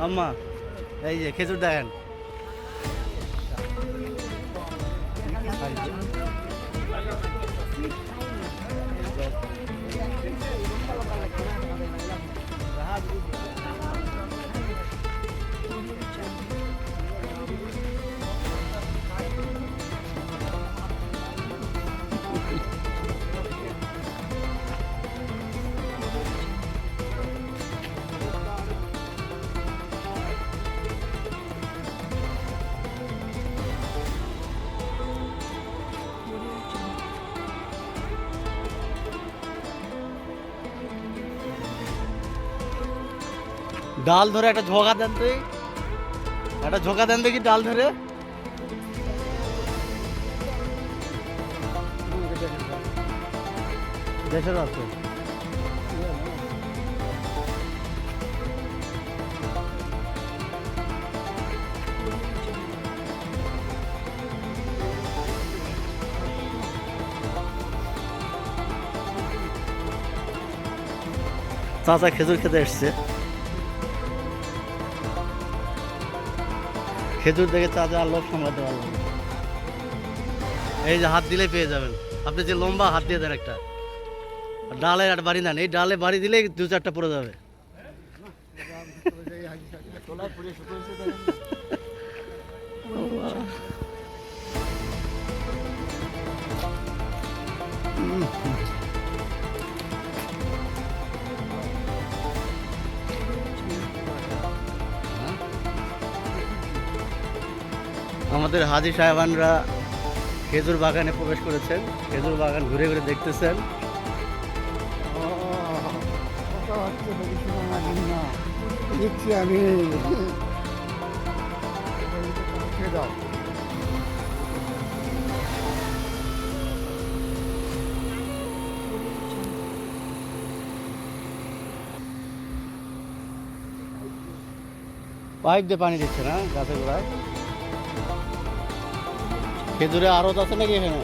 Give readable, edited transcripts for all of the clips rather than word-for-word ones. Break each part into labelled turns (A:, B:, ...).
A: আম্মা এই যে খেজুর দেখেন। ডাল ধরে একটা ঝোঁকা দেন তুই, একটা ঝোঁকা দেন দেখি ডাল ধরে। দেশের আছে চাচা খেজুর খেতে এসছে। খেজুর দেখে চাচা আর লোভ সামলাতে পারলাম না। এই যে হাত দিলেই পেয়ে যাবেন, আপনি যে লম্বা হাত দিয়ে দেন একটা ডালে একটা বাড়ি নেন, এই ডালে বাড়ি দিলেই দু চারটা পড়ে যাবে। আমাদের হাজি সাহেবানরা খেজুর বাগানে প্রবেশ করেছেন, খেজুর বাগান ঘুরে ঘুরে দেখতেছেন।
B: আমি
A: পাইপ দিয়ে পানি দিচ্ছে না গাছে গোড়ায়। খেজুরে আড়ত আছে নাকি এখানে?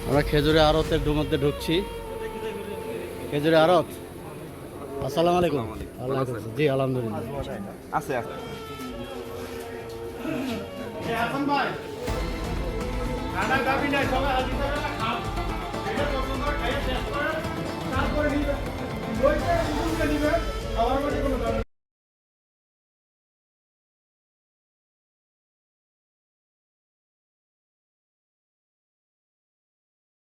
A: আমরা খেজুরে আড়তের মধ্যে ঢুকছি। খেজুরে আড়ত, আসসালামু আলাইকুম। আল্লাহ জি আলহামদুলিল্লাহ
C: আছে তারপরে